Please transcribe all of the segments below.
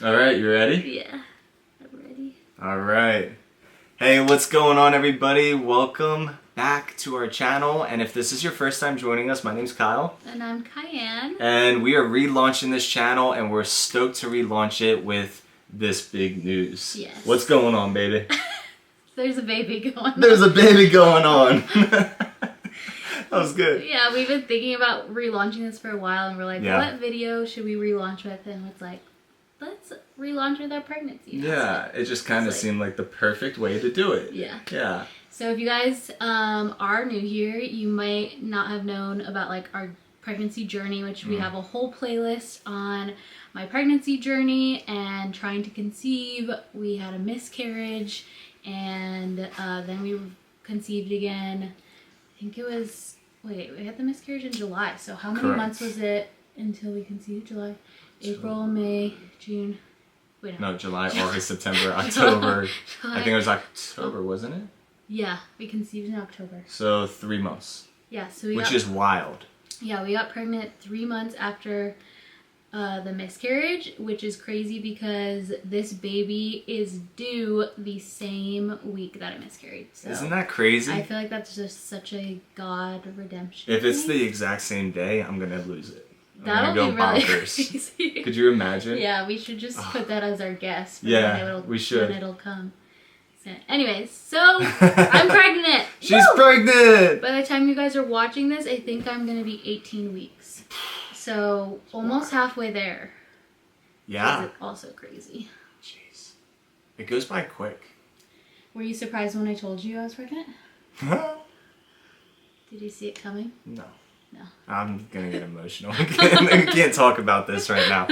All right, you ready? Yeah, I'm ready. All right. Hey, what's going on, everybody? Welcome back to our channel. And if this is your first time joining us, my name's Kyle. And I'm Kian. And we are relaunching this channel, and we're stoked to relaunch it with this big news. Yes. What's going on, baby? There's a baby going on. There's a baby going on. That was good. Yeah, we've been thinking about relaunching this for a while, and we're like, Yeah. what video should we relaunch with? And it's like, let's relaunch with our pregnancy. Yeah, it just kind of seemed like the perfect way to do it. Yeah. Yeah. So if you guys are new here, you might not have known about like our pregnancy journey, which we have a whole playlist on my pregnancy journey and trying to conceive. We had a miscarriage, and then we conceived again. I think it was, wait, we had the miscarriage in July. So how many months was it until we conceived? July, April, May, June. Wait, no, July, August, September, October. July. I think it was October, wasn't it? Yeah, we conceived in October. So 3 months. Yeah, so we Which is wild. Yeah, we got pregnant 3 months after the miscarriage, which is crazy because this baby is due the same week that it miscarried. So Isn't that crazy? I feel like that's just such a God redemption. If it's thing. the exact same day, I'm gonna lose it. That'll go be really bonkers. crazy. Could you imagine? Yeah, we should just put that as our guess. Yeah, we should. When it'll come. So, anyways, so I'm pregnant. She's Woo! pregnant! By the time you guys are watching this, I think I'm going to be 18 weeks. So almost halfway there. Yeah. It's also crazy. Jeez. It goes by quick. Were you surprised when I told you I was pregnant? Did you see it coming? No. No. I'm gonna get emotional. We can't talk about this right now.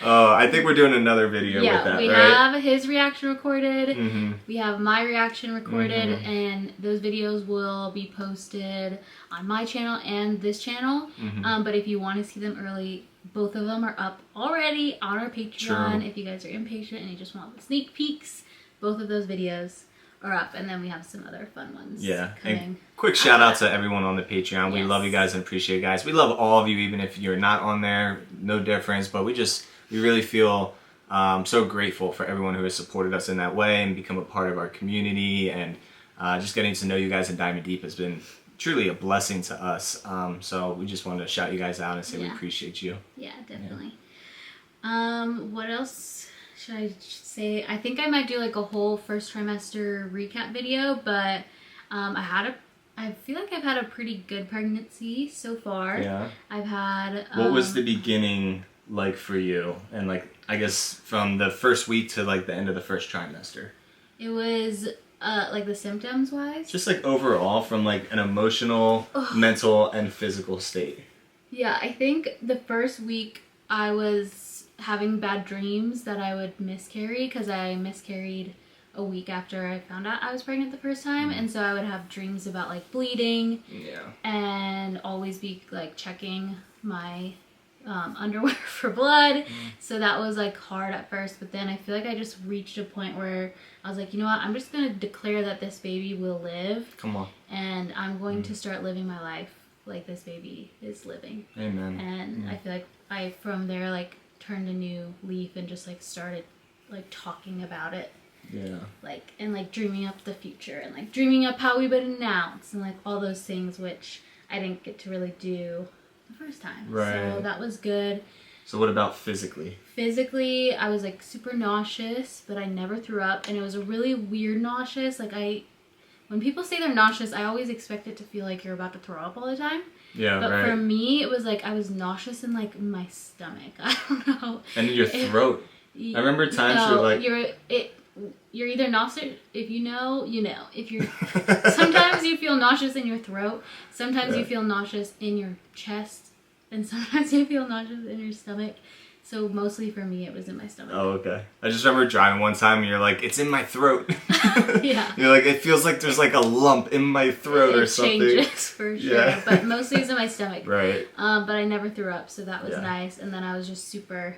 I think we're doing another video with that, we right? have his reaction recorded. Mm-hmm. We have my reaction recorded, and those videos will be posted on my channel and this channel. But if you want to see them early, both of them are up already on our Patreon. True. If you guys are impatient and you just want the sneak peeks, both of those videos are up, and then we have some other fun ones coming. And quick shout out to everyone on the Patreon. We love you guys and appreciate you guys. We love all of you, even if you're not on there, no difference. But we really feel so grateful for everyone who has supported us in that way and become a part of our community. And just getting to know you guys in Diamond Deep has been truly a blessing to us. So we just wanted to shout you guys out and say we appreciate you. Yeah, definitely. What else should I say? I think I might do like a whole first trimester recap video, but I feel like I've had a pretty good pregnancy so far. Yeah. I've had... what was the beginning like for you? And like, I guess from the first week to like the end of the first trimester. It was like the symptoms wise? Just like overall from like an emotional, mental, and physical state. Yeah, I think the first week I was having bad dreams that I would miscarry, because I miscarried a week after I found out I was pregnant the first time, and so I would have dreams about like bleeding, and always be like checking my underwear for blood. So that was like hard at first, but then I feel like I just reached a point where I was like, you know what, I'm just gonna declare that this baby will live. Come on. And I'm going to start living my life like this baby is living. Amen. And I feel like I from there like turned a new leaf and just like started like talking about it. Yeah. Like, and like dreaming up the future and like dreaming up how we would announce and like all those things, which I didn't get to really do the first time. Right. So that was good. So what about physically? Physically, I was like super nauseous, but I never threw up, and it was a really weird nauseous. Like when people say they're nauseous, I always expect it to feel like you're about to throw up all the time. Yeah, but right. for me, it was like I was nauseous in like my stomach. I don't know. And in your throat. I remember times you're like... You're either nauseous, if you know, you know. If you're... sometimes you feel nauseous in your throat. Sometimes you feel nauseous in your chest. And sometimes you feel nauseous in your stomach. So mostly for me, it was in my stomach. Oh, okay. I just remember driving one time and you're like, it's in my throat. Yeah. You're like, it feels like there's like a lump in my throat or something. It changes for sure. Yeah. But mostly it's in my stomach. Right. But I never threw up, so that was nice. And then I was just super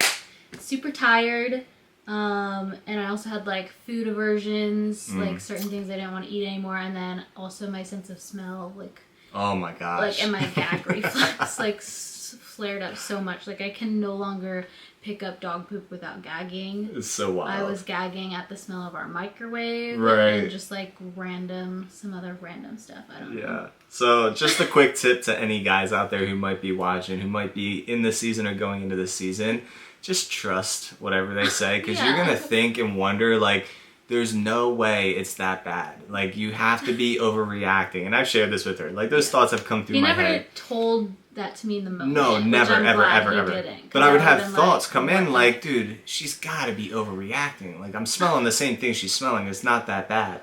tired. And I also had like food aversions, like certain things I didn't want to eat anymore. And then also my sense of smell, like... Oh my gosh. Like, and my gag reflex, like, flared up so much. Like, I can no longer pick up dog poop without gagging. It's so wild. I was gagging at the smell of our microwave. Right. And just like some other random stuff. I don't know. Yeah. So just a quick tip to any guys out there who might be watching, who might be in the season or going into the season, just trust whatever they say, because you're going to think and wonder, like, there's no way it's that bad. Like, you have to be overreacting. And I've shared this with her. Like, those thoughts have come through my head. He never told that to me in the moment. No, never, ever. Didn't, but I would have thoughts come in like, dude, she's got to be overreacting. Like, I'm smelling the same thing she's smelling. It's not that bad.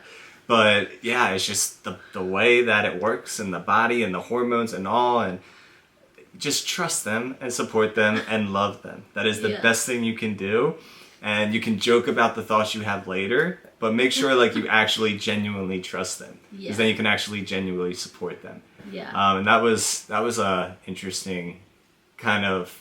But, yeah, it's just the way that it works in the body and the hormones and all. And just trust them and support them and love them. That is the best thing you can do. And you can joke about the thoughts you have later, but make sure like you actually genuinely trust them, because then you can actually genuinely support them. Yeah. And that was a interesting kind of.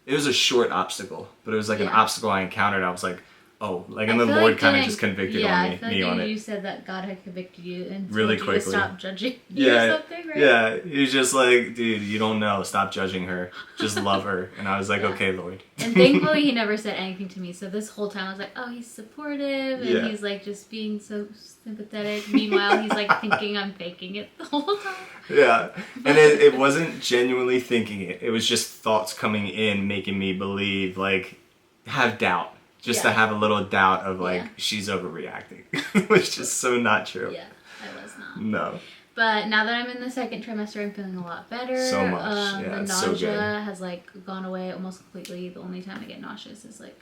It was a short obstacle, but it was like an obstacle I encountered. I was like, oh, like, and the Lord kind of just convicted me on it. You said that God had convicted you and really told you quickly to stop judging you or something, right? Yeah, he was just like, dude, you don't know. Stop judging her. Just love her. And I was like, okay, Lord. And thankfully, he never said anything to me. So this whole time, I was like, oh, he's supportive, and he's like just being so sympathetic. Meanwhile, he's like thinking I'm faking it the whole time. Yeah, and it wasn't genuinely thinking it. It was just thoughts coming in, making me believe, like, have doubt. Just to have a little doubt of, like, she's overreacting. Which is so not true. Yeah, I was not. No. But now that I'm in the second trimester, I'm feeling a lot better. So much, the nausea has, like, gone away almost completely. The only time I get nauseous is, like,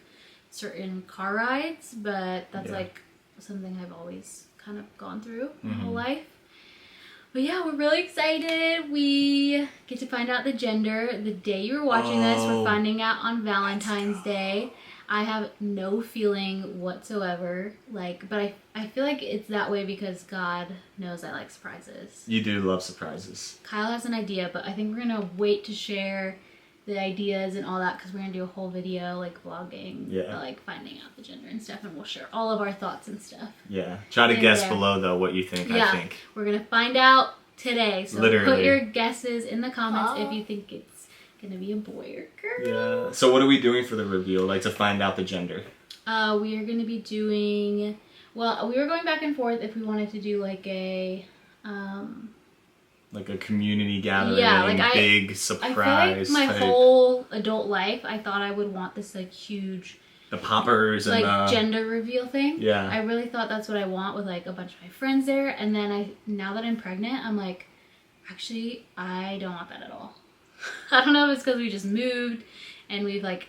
certain car rides. But that's, like, something I've always kind of gone through my whole life. But yeah, we're really excited. We get to find out the gender. The day you were watching this, we're finding out on Valentine's Day. I have no feeling whatsoever, like, but I feel like it's that way because God knows I like surprises. You do love surprises. Kyle has an idea, but I think we're gonna wait to share the ideas and all that because we're gonna do a whole video, like, vlogging, like, finding out the gender and stuff, and we'll share all of our thoughts and stuff. Yeah. Try to guess below, though, what you think, I think. We're gonna find out today, so Literally. put your guesses in the comments if you think it's gonna be a boy or girl. Yeah. So what are we doing for the reveal, like, to find out the gender? We are gonna be doing. Well, we were going back and forth if we wanted to do like a. Like a community gathering, like big surprise. I feel like my whole adult life, I thought I would want this like huge. The poppers and like gender reveal thing. Yeah. I really thought that's what I want with like a bunch of my friends there, and then now that I'm pregnant, I'm like, actually, I don't want that at all. I don't know if it's because we just moved and we've like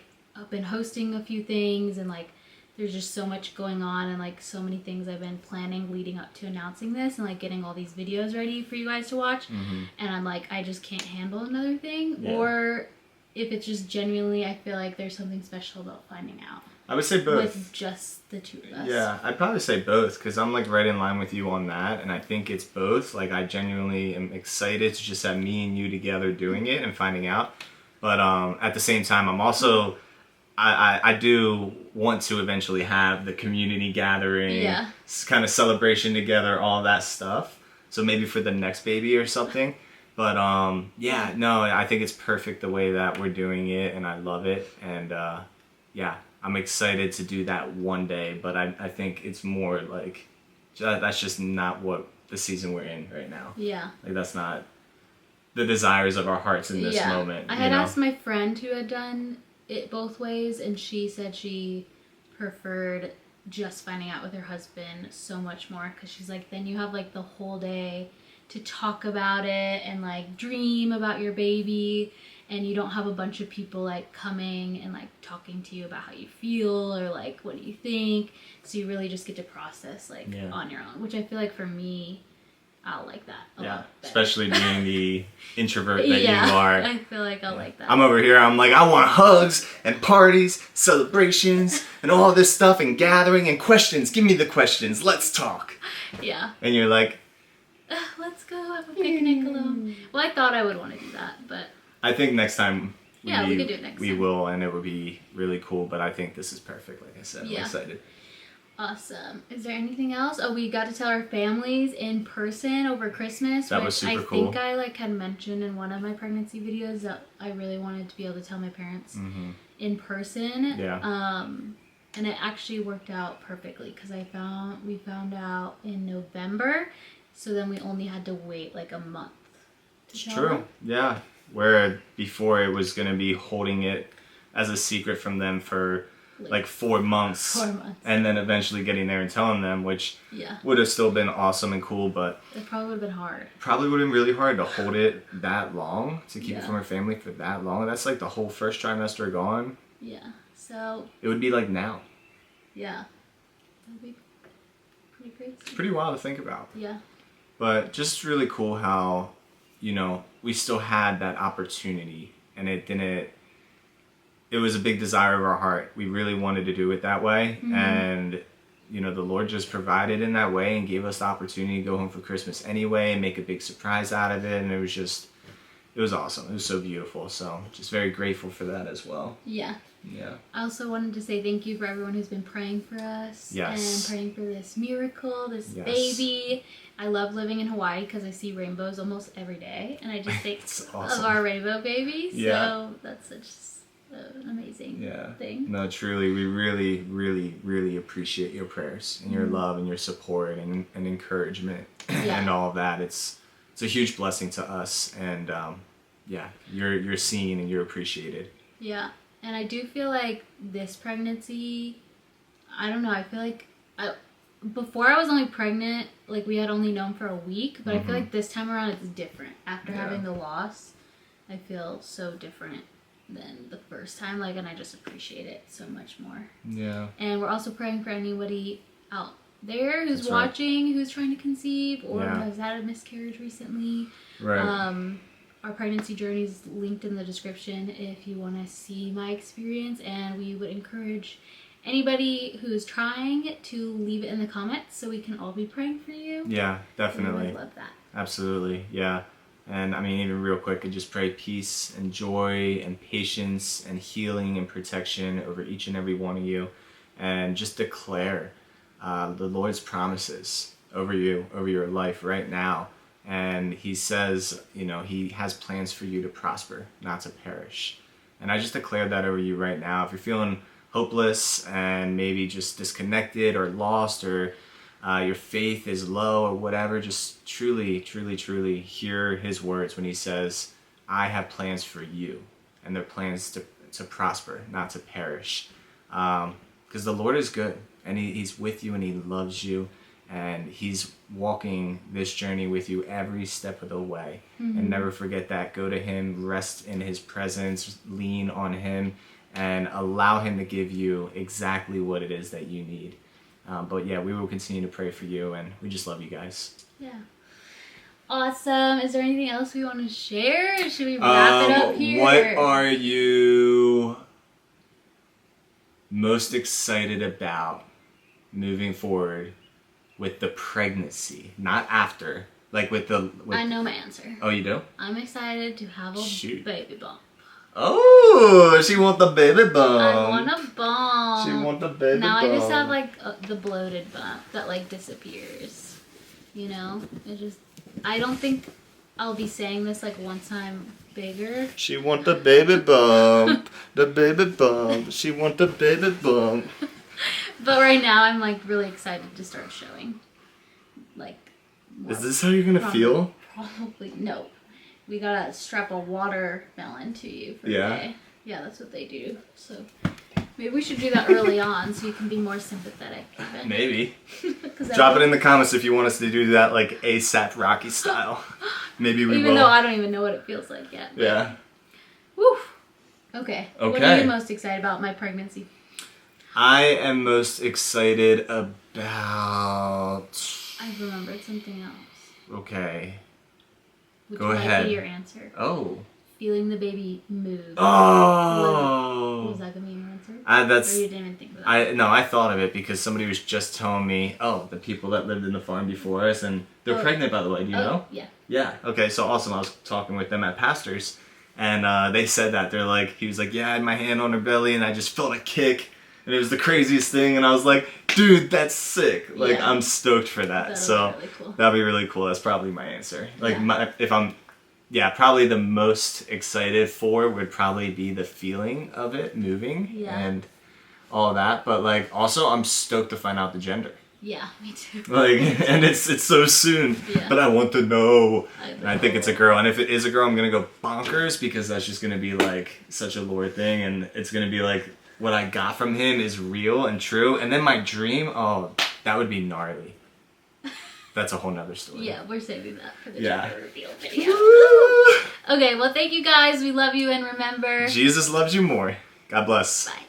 been hosting a few things and like there's just so much going on and like so many things I've been planning leading up to announcing this and like getting all these videos ready for you guys to watch. And I'm like, I just can't handle another thing. Or if it's just genuinely, I feel like there's something special about finding out. I would say both. With just the two of us. Yeah, I'd probably say both because I'm like right in line with you on that, and I think it's both. Like, I genuinely am excited to just have me and you together doing it and finding out. But at the same time, I'm also, I do want to eventually have the community gathering, kind of celebration together, all that stuff. So maybe for the next baby or something. But yeah, no, I think it's perfect the way that we're doing it, and I love it. And yeah. I'm excited to do that one day, but I think it's more like, that's just not what the season we're in right now. Yeah. Like, that's not the desires of our hearts in this moment. I had asked my friend who had done it both ways, and she said she preferred just finding out with her husband so much more, because she's like, then you have like the whole day to talk about it and like dream about your baby. And you don't have a bunch of people like coming and like talking to you about how you feel or like what do you think. So you really just get to process like on your own, which I feel like for me, I'll like that a lot better. Especially being the introvert that you are. I feel like I'll like that. I'm over here, I'm like, I want hugs and parties, celebrations, and all this stuff and gathering and questions. Give me the questions. Let's talk. Yeah. And you're like, let's go have a picnic alone. Well, I thought I would want to do that, but... I think next time we could do it next time. We will, and it would be really cool, but I think this is perfect, like I said. I'm excited. Awesome. Is there anything else? Oh, we got to tell our families in person over Christmas. That was super cool. I think I like had mentioned in one of my pregnancy videos that I really wanted to be able to tell my parents in person. Yeah. And it actually worked out perfectly because we found out in November, so then we only had to wait like a month to tell True. them. Yeah. Where before it was going to be holding it as a secret from them for like 4 months. 4 months. And then eventually getting there and telling them, which Yeah. would have still been awesome and cool, but It probably would have been hard. probably would have been really hard to hold it that long, to keep it Yeah. from her family for that long. That's like the whole first trimester gone. Yeah. So, It would be like now. yeah. That'd be pretty crazy. It's pretty wild to think about. Yeah. But just really cool how, you know, we still had that opportunity, and it was a big desire of our heart. We really wanted to do it that way. Mm-hmm. And, you know, the Lord just provided in that way and gave us the opportunity to go home for Christmas anyway and make a big surprise out of it. And it was awesome. It was so beautiful. So just very grateful for that as well. Yeah. Yeah. I also wanted to say thank you for everyone who's been praying for us. Yes. And praying for this miracle, this Yes. baby. I love living in Hawaii because I see rainbows almost every day. And I just think awesome. of our rainbow baby. Yeah. So that's such an amazing thing. No, truly, we really, really, really appreciate your prayers and your love and your support and encouragement and all of that. It's a huge blessing to us, and you're seen and you're appreciated. Yeah, and I do feel like this pregnancy, I don't know, I feel like before I was only pregnant, like we had only known for a week, but I feel like this time around it's different. After having the loss, I feel so different than the first time, like, and I just appreciate it so much more. Yeah. And we're also praying for anybody out there who's That's right. watching, who's trying to conceive or Yeah. has had a miscarriage recently. Right. Our pregnancy journey is linked in the description if you want to see my experience, and we would encourage anybody who is trying to leave it in the comments so we can all be praying for you. Yeah, definitely. We would love that. Absolutely, yeah. And I mean, even real quick, I just pray peace and joy and patience and healing and protection over each and every one of you, and just declare the Lord's promises over you, over your life right now. And he says, you know, he has plans for you to prosper, not to perish. And I just declare that over you right now. If you're feeling hopeless and maybe just disconnected or lost, or your faith is low or whatever, just truly, truly, truly hear his words when he says, I have plans for you, and they're plans to prosper, not to perish. Because the Lord is good, and he's with you, and he loves you, and he's walking this journey with you every step of the way. And never forget that. Go to him, rest in his presence, lean on him, and allow him to give you exactly what it is that you need. But yeah, we will continue to pray for you, and we just love you guys. Yeah. Awesome. Is there anything else we want to share? Or should we wrap it up here? What are you most excited about moving forward with the pregnancy? Not after. Like with the... I know my answer. Oh, you do? I'm excited to have a baby bump. Oh, she want the baby bump. I want a bump. She want the baby now bump. I just have like the bloated bump that like disappears. You know? I don't think I'll be saying this like once I'm bigger. She want the baby bump. The baby bump. She want the baby bump. But right now I'm like really excited to start showing. Like, Is this how you're gonna feel? Probably. No. We gotta strap a watermelon to you for the day. Yeah, that's what they do. So maybe we should do that early on so you can be more sympathetic. Even. Maybe. Drop it in the comments if you want us to do that like ASAP Rocky style. Maybe we will. Even though I don't even know what it feels like yet. Yeah. Woo. Okay. What are you most excited about my pregnancy? I am most excited about... I remembered something else. Okay. Go ahead. Might be your answer. Oh. Feeling the baby move. Oh. Was that gonna be your answer? Or you didn't even think of that? No, I thought of it because somebody was just telling me, the people that lived in the farm before us, and they're pregnant, by the way. Do you know? Yeah. Yeah. Okay. So awesome. I was talking with them at Pastor's, and they said that he was like, yeah, I had my hand on her belly, and I just felt a kick, and it was the craziest thing, and I was like, dude, that's sick. Like, I'm stoked for that. That'll be really cool. That'd be really cool. That's probably my answer. Like, if I'm yeah, probably the most excited for would probably be the feeling of it moving and all that. But like, also, I'm stoked to find out the gender. Yeah, me too. Like, and it's so soon, but I want to know. And I think it's a girl. And if it is a girl, I'm gonna go bonkers because that's just gonna be like such a Lord thing, and it's gonna be like what I got from him is real and true. And then my dream, oh, that would be gnarly. That's a whole nother story. Yeah, we're saving that for the gender reveal video. Woo! Okay, well, thank you guys. We love you, and remember, Jesus loves you more. God bless. Bye.